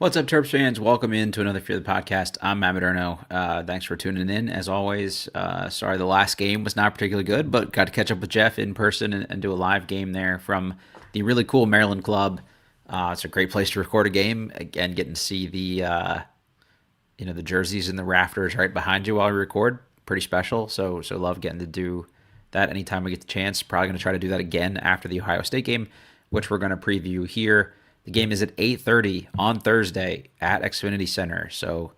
What's up, Terps fans? Welcome into another Fear the Podcast. I'm Matt Modderno. Thanks for tuning in. As always, sorry the last game was not particularly good, but got to catch up with Jeff in person and do a live game there from the really cool Maryland club. It's a great place to record a game. Again, getting to see the jerseys and the rafters right behind you while we record. Pretty special. So love getting to do that anytime we get the chance. Probably going to try to do that again after the Ohio State game, which we're going to preview here. The game is at 8:30 on Thursday at Xfinity Center, so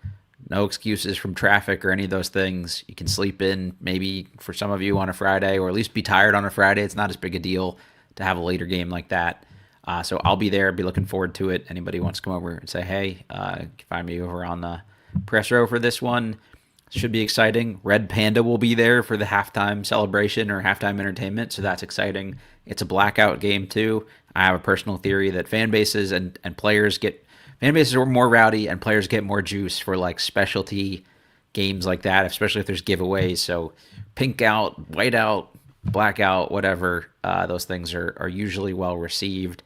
no excuses from traffic or any of those things. You can sleep in maybe for some of you on a Friday, or at least be tired on a Friday. It's not as big a deal to have a later game like that. So I'll be there. Be looking forward to it. Anybody wants to come over and say, hey, you can find me over on the press row for this one. Should be exciting. Red Panda will be there for the halftime celebration or halftime entertainment, so that's exciting. It's a blackout game too. I have a personal theory that fan bases and players are more rowdy and players get more juice for like specialty games like that, especially if there's giveaways. So pink out, white out, blackout, whatever, those things are usually well received.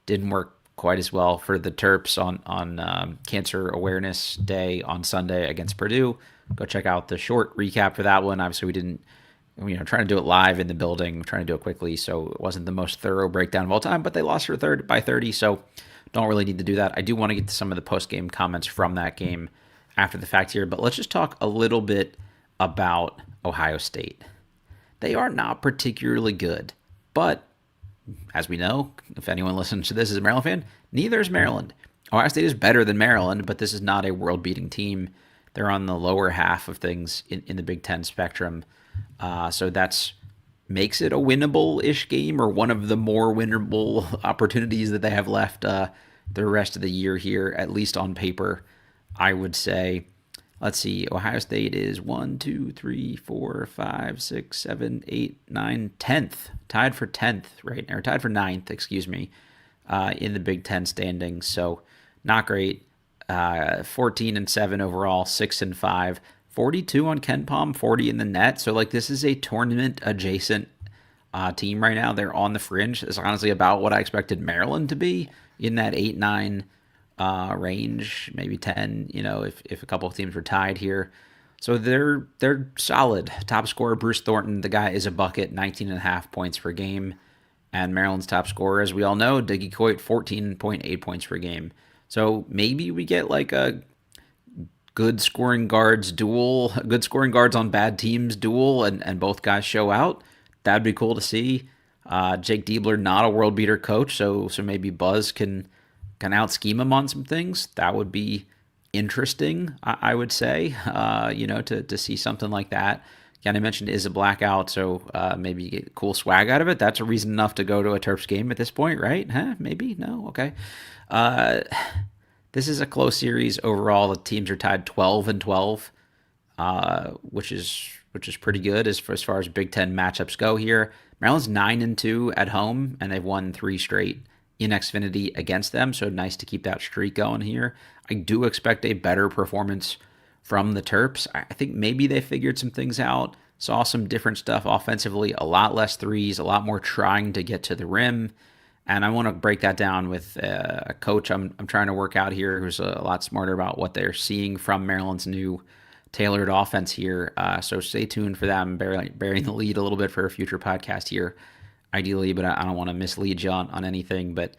Didn't work quite as well for the Terps on Cancer Awareness Day on Sunday against Purdue. Go check out the short recap for that one. Obviously, we didn't, trying to do it live in the building, trying to do it quickly, so it wasn't the most thorough breakdown of all time, but they lost by 30, so don't really need to do that. I do want to get to some of the post-game comments from that game after the fact here, but let's just talk a little bit about Ohio State. They are not particularly good, but as we know, if anyone listens to this is a Maryland fan, neither is Maryland. Ohio State is better than Maryland, but this is not a world-beating team. They're on the lower half of things in the Big Ten spectrum. So that's makes it a winnable-ish game, or one of the more winnable opportunities that they have left the rest of the year here, at least on paper, I would say. Let's see, Ohio State is 1, 2, 3, 4, 5, 6, 7, 8, 9, 10th. Tied for 10th, right? Or tied for 9th, excuse me, in the Big Ten standings. So not great. 14-7 overall, 6-5, 42 on KenPom, 40 in the net. So like this is a tournament adjacent team right now. They're on the fringe. It's honestly about what I expected Maryland to be, in that 8-9 range, maybe 10. If a couple of teams were tied here. So they're solid. Top scorer Bruce Thornton, the guy is a bucket, 19.5 points per game. And Maryland's top scorer, as we all know, Diggy Coit, 14.8 points per game. So maybe we get like a good scoring guards on bad teams duel, and both guys show out. That'd be cool to see. Jake Diebler, not a world beater coach, so maybe Buzz can out scheme him on some things. That would be interesting, I would say. To see something like that. Again, I mentioned it is a blackout, so maybe you get cool swag out of it. That's a reason enough to go to a Terps game at this point, right? Maybe? No? Okay. This is a close series overall. The teams are tied 12-12, which is pretty good as far as Big Ten matchups go here. Maryland's 9-2 at home, and they've won 3 straight in Xfinity against them, so nice to keep that streak going here. I do expect a better performance from the Terps. I think maybe they figured some things out, saw some different stuff offensively, a lot less threes, a lot more trying to get to the rim. And I want to break that down with a coach I'm trying to work out here who's a lot smarter about what they're seeing from Maryland's new tailored offense here. So stay tuned for that. I'm burying the lead a little bit for a future podcast here, ideally, but I don't want to mislead you on anything. But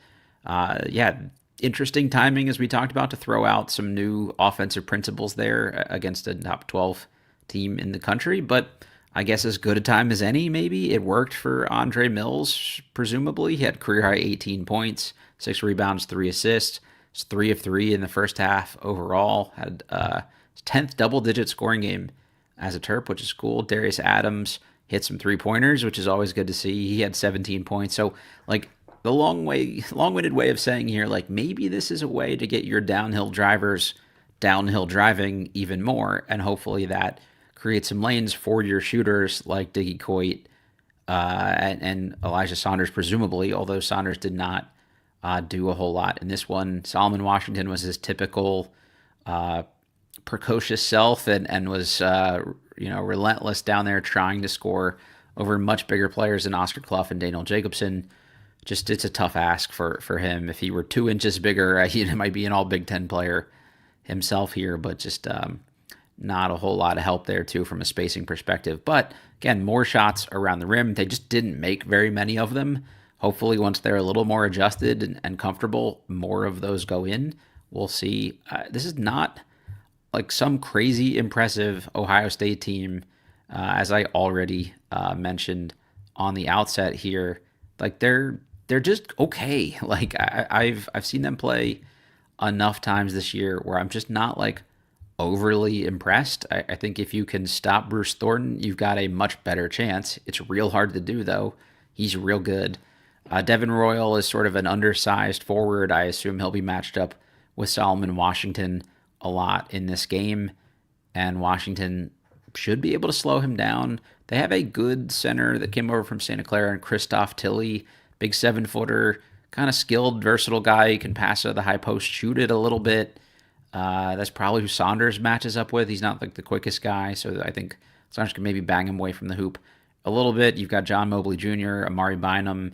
interesting timing, as we talked about, to throw out some new offensive principles there against a top 12 team in the country. But I guess as good a time as any, maybe. It worked for Andre Mills, presumably. He had career-high 18 points, 6 rebounds, 3 assists. It's 3 of 3 in the first half overall. Had 10th double-digit scoring game as a Terp, which is cool. Darius Adams hit some three-pointers, which is always good to see. He had 17 points. So, like, the long-winded way of saying here, like, maybe this is a way to get your downhill drivers downhill driving even more, and hopefully that create some lanes for your shooters like Diggy Coit and Elijah Saunders, presumably, although Saunders did not do a whole lot in this one. Solomon Washington was his typical precocious self and was relentless down there trying to score over much bigger players than Oscar Clough and Daniel Jacobson. just it's a tough ask for him. If he were 2 inches bigger, he might be an all Big Ten player himself here, but just not a whole lot of help there too from a spacing perspective. But again, more shots around the rim. They just didn't make very many of them. Hopefully, once they're a little more adjusted and comfortable, more of those go in. We'll see. This is not like some crazy impressive Ohio State team, as I already mentioned on the outset here. Like they're just okay. Like I've seen them play enough times this year where I'm just not like overly impressed. I think if you can stop Bruce Thornton, you've got a much better chance. It's real hard to do though. He's real good. Devin Royal is sort of an undersized forward. I assume he'll be matched up with Solomon Washington a lot in this game, and Washington should be able to slow him down. They have a good center that came over from Santa Clara, and Christoph Tilley, big 7-footer, kind of skilled, versatile guy. He can pass out of the high post, shoot it a little bit. That's probably who Saunders matches up with. He's not like the quickest guy, so I think Saunders can maybe bang him away from the hoop a little bit. You've got John Mobley Jr., Amari Bynum.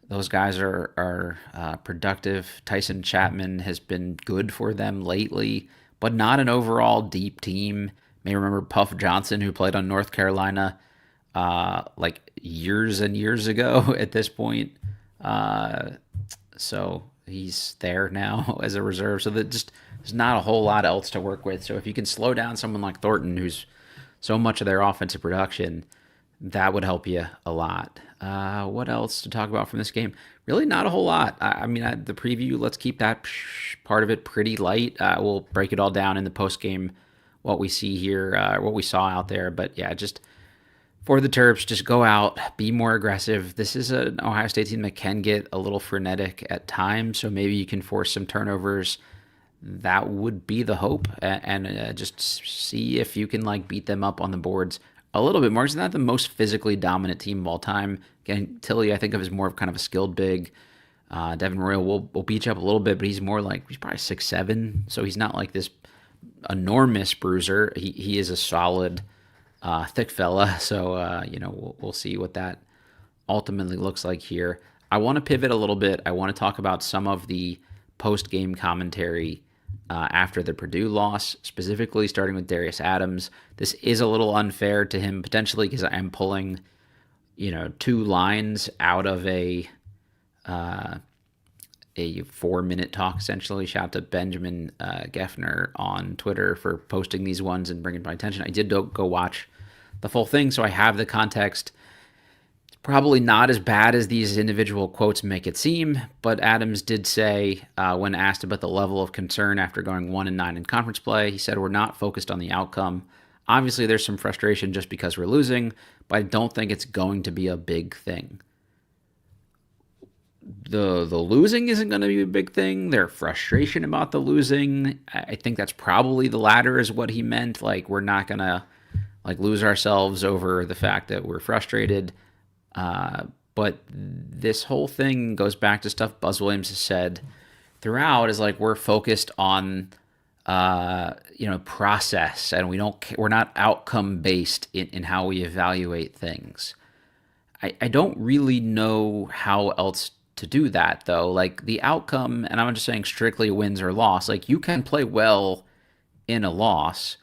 Those guys are productive. Tyson Chapman has been good for them lately, but not an overall deep team. May remember Puff Johnson, who played on North Carolina like years and years ago at this point. So he's there now as a reserve. So that just there's not a whole lot else to work with. So if you can slow down someone like Thornton, who's so much of their offensive production, that would help you a lot. What else to talk about from this game? Really not a whole lot. I mean, the preview, let's keep that part of it pretty light. We'll break it all down in the post game, what we see here, what we saw out there. But yeah, just for the Terps, just go out, be more aggressive. This is an Ohio State team that can get a little frenetic at times, so maybe you can force some turnovers. That would be the hope, and just see if you can like beat them up on the boards a little bit more. He's not the most physically dominant team of all time. Again, Tilley I think of as more of kind of a skilled big. Devin Royal will beat you up a little bit, but he's more like he's probably 6'7", so he's not like this enormous bruiser. He is a solid, thick fella. So we'll see what that ultimately looks like here. I want to pivot a little bit. I want to talk about some of the post-game commentary after the Purdue loss, specifically starting with Darius Adams. This is a little unfair to him potentially because I am pulling, 2 lines out of a 4-minute talk essentially. Shout out to Benjamin Geffner on Twitter for posting these ones and bringing my attention. I did go watch the full thing, so I have the context. Probably not as bad as these individual quotes make it seem, but Adams did say when asked about the level of concern after going 1-9 in conference play, he said, "We're not focused on the outcome. Obviously, there's some frustration just because we're losing, but I don't think it's going to be a big thing." The losing isn't going to be a big thing. Their frustration about the losing, I think that's probably the latter is what he meant. Like, we're not going to lose ourselves over the fact that we're frustrated. But this whole thing goes back to stuff Buzz Williams has said throughout is like, we're focused on, process, and we're not outcome based in how we evaluate things. I don't really know how else to do that though. Like the outcome, and I'm just saying strictly wins or loss, like you can play well in a loss,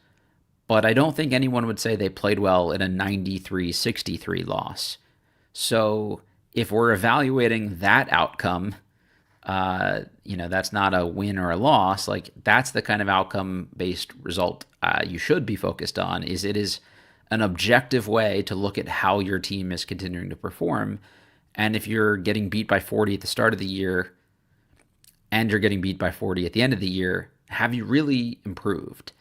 but I don't think anyone would say they played well in a 93-63 loss. So if we're evaluating that outcome, that's not a win or a loss. Like that's the kind of outcome-based result you should be focused on. It is an objective way to look at how your team is continuing to perform. And if you're getting beat by 40 at the start of the year and you're getting beat by 40 at the end of the year, have you really improved?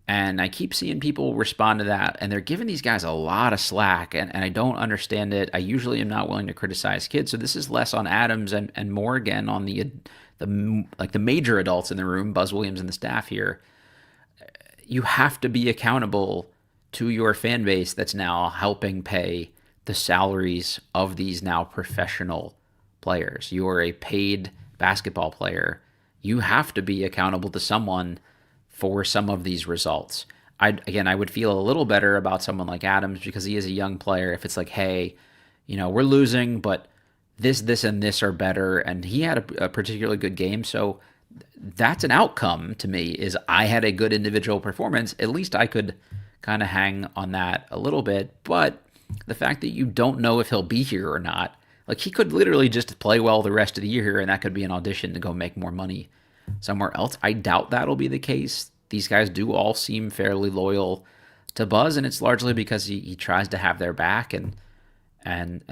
And I keep seeing people respond to that, and they're giving these guys a lot of slack, and I don't understand it. I usually am not willing to criticize kids, so this is less on Adams and more again on the major adults in the room, Buzz Williams and the staff here. You have to be accountable to your fan base that's now helping pay the salaries of these now professional players. You are a paid basketball player. You have to be accountable to someone for some of these results. I would feel a little better about someone like Adams because he is a young player. If it's like, hey, we're losing, but this, and this are better, and he had a particularly good game. So that's an outcome to me. Is I had a good individual performance. At least I could kind of hang on that a little bit. But the fact that you don't know if he'll be here or not, like he could literally just play well the rest of the year, and that could be an audition to go make more money somewhere else. I doubt that'll be the case. These guys do all seem fairly loyal to Buzz, and it's largely because he tries to have their back and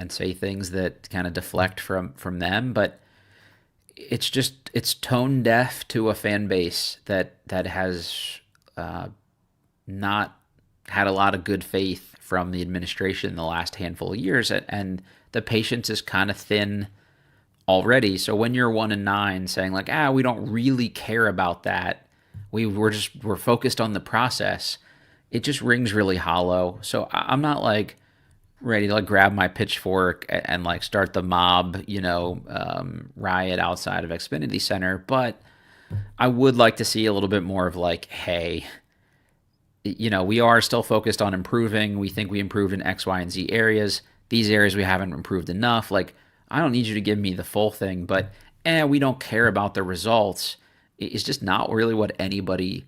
say things that kind of deflect from them. But it's tone deaf to a fan base that has not had a lot of good faith from the administration in the last handful of years, and the patience is kind of thin already. So when you're 1-9, saying like, we don't really care about that, we're focused on the process, it just rings really hollow. So I'm not like ready to like grab my pitchfork and like start the mob, riot outside of Xfinity Center, but I would like to see a little bit more of like, hey, we are still focused on improving. We think we improved in X, Y, and Z areas. These areas we haven't improved enough. Like, I don't need you to give me the full thing, but we don't care about the results. It's just not really what anybody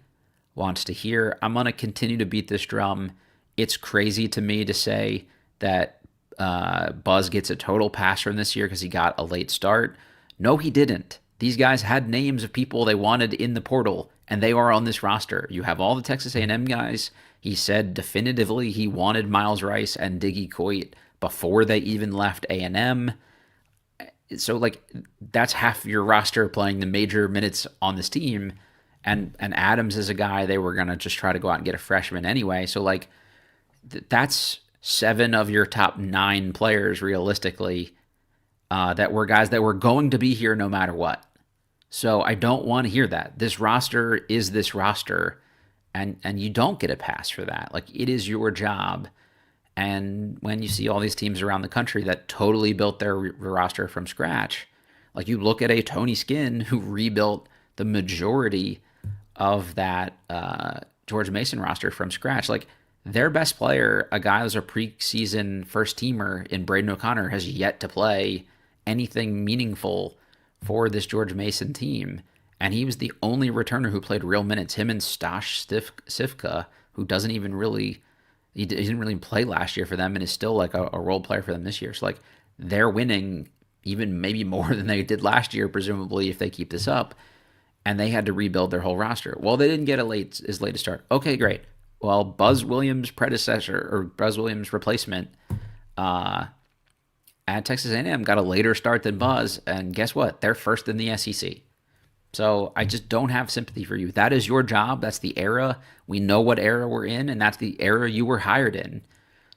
wants to hear. I'm going to continue to beat this drum. It's crazy to me to say that Buzz gets a total pass from this year because he got a late start. No, he didn't. These guys had names of people they wanted in the portal, and they are on this roster. You have all the Texas A&M guys. He said definitively he wanted Miles Rice and Diggy Coit before they even left A&M. So, like, that's half your roster playing the major minutes on this team, and Adams is a guy they were going to just try to go out and get a freshman anyway. So, like, that's 7 of your top 9 players, realistically, that were guys that were going to be here no matter what. So I don't want to hear that. This roster is this roster, and you don't get a pass for that. Like, it is your job. And when you see all these teams around the country that totally built their roster from scratch, like you look at a Tony Skinn who rebuilt the majority of that George Mason roster from scratch. Like, their best player, a guy who's a preseason first teamer in Braden O'Connor, has yet to play anything meaningful for this George Mason team. And he was the only returner who played real minutes. Him and Stash Sivka, who doesn't even really, he didn't really play last year for them and is still like a role player for them this year. So like, they're winning even maybe more than they did last year, presumably, if they keep this up. And they had to rebuild their whole roster. Well, they didn't get as late a start. Okay, great. Well, Buzz Williams' predecessor, or Buzz Williams' replacement, at Texas A&M got a later start than Buzz, and guess what? They're first in the SEC. So I just don't have sympathy for you. That is your job. That's the era. We know what era we're in, and that's the era you were hired in.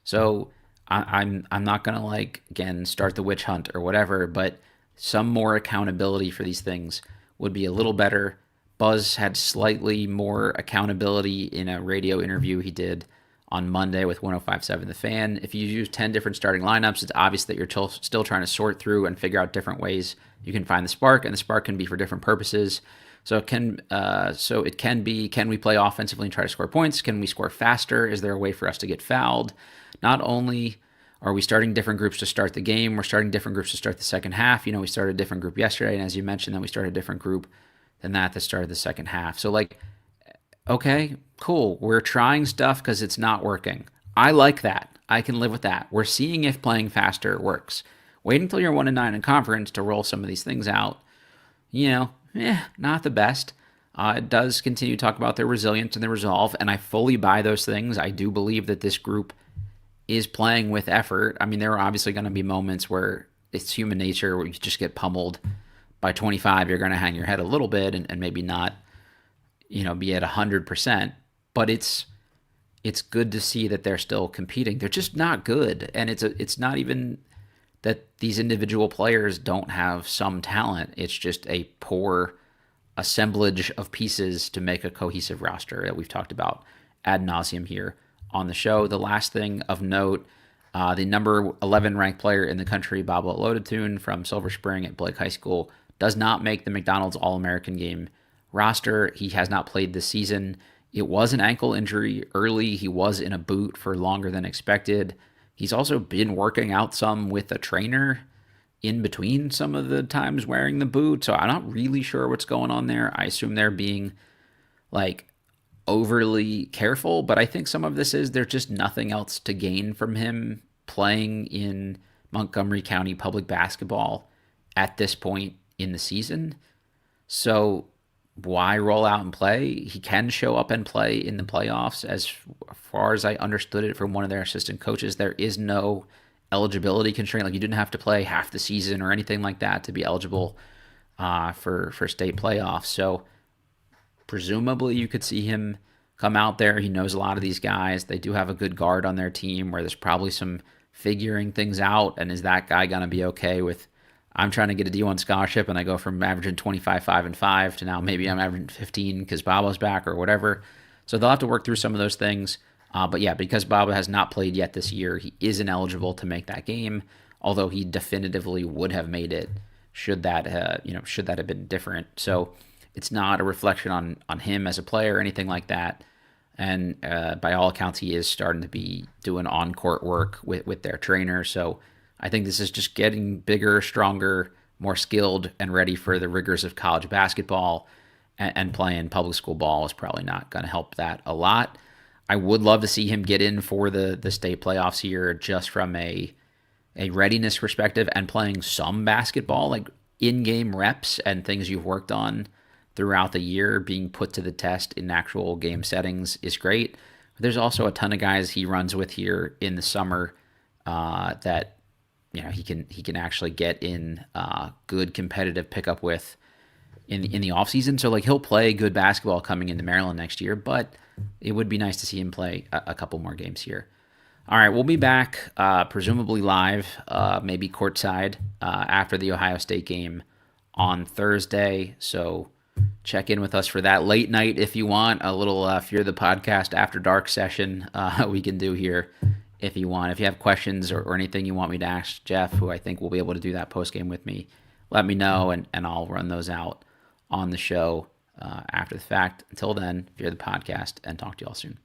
So I'm not gonna, like, again, start the witch hunt or whatever, but some more accountability for these things would be a little better. Buzz had slightly more accountability in a radio interview he did on Monday with 105.7 The Fan. If you use 10 different starting lineups, it's obvious that you're still trying to sort through and figure out different ways you can find the spark, and the spark can be for different purposes. So it can be, can we play offensively and try to score points? Can we score faster? Is there a way for us to get fouled? Not only are we starting different groups to start the game, we're starting different groups to start the second half. We started a different group yesterday, and as you mentioned, then we started a different group than that started the second half. So, like, okay, cool. We're trying stuff because it's not working. I like that. I can live with that. We're seeing if playing faster works. Wait until you're 1-9 in conference to roll some of these things out. Not the best. It does continue to talk about their resilience and their resolve, and I fully buy those things. I do believe that this group is playing with effort. I mean, there are obviously going to be moments where it's human nature where you just get pummeled. By 25, you're going to hang your head a little bit and maybe not, be at 100%. But it's good to see that they're still competing. They're just not good, and it's not even that these individual players don't have some talent. It's just a poor assemblage of pieces to make a cohesive roster that we've talked about ad nauseum here on the show. The last thing of note, the number 11 ranked player in the country, Bob Oladotun from Silver Spring at Blake High School, does not make the McDonald's All-American game roster. He has not played this season. It was an ankle injury early. He was in a boot for longer than expected. He's also been working out some with a trainer. in between some of the times wearing the boot. So I'm not really sure what's going on there. I assume they're being like overly careful, but I think some of this is there's just nothing else to gain from him playing in Montgomery County public basketball at this point in the season. So why roll out and play? He can show up and play in the playoffs. As far as I understood it from one of their assistant coaches, there is no eligibility constraint. Like you didn't have to play half the season or anything like that to be eligible for state playoffs. So presumably you could see him come out there. He knows a lot of these guys. They do have a good guard on their team where there's probably some figuring things out. And is that guy going to be okay with, I'm trying to get a D1 scholarship and I go from averaging 25, 5, and 5 to now maybe I'm averaging 15 because Baba's back or whatever. So they'll have to work through some of those things. But yeah, because Baba has not played yet this year, he isn't eligible to make that game, although he definitively would have made it should that have been different. So it's not a reflection on him as a player or anything like that. And by all accounts, he is starting to be doing on-court work with their trainer. So I think this is just getting bigger, stronger, more skilled, and ready for the rigors of college basketball. And playing public school ball is probably not going to help that a lot. I would love to see him get in for the state playoffs here just from a readiness perspective and playing some basketball, like in-game reps and things you've worked on throughout the year being put to the test in actual game settings is great. There's also a ton of guys he runs with here in the summer that he can actually get in good competitive pickup with in the offseason. So like he'll play good basketball coming into Maryland next year, but it would be nice to see him play a couple more games here. All right, we'll be back presumably live, maybe courtside after the Ohio State game on Thursday. So check in with us for that late night if you want. A little Fear the Podcast after dark session we can do here if you want. If you have questions or anything you want me to ask Jeff, who I think will be able to do that post-game with me, let me know, and I'll run those out on the show after the fact. Until then, Fear the Podcast, and talk to y'all soon.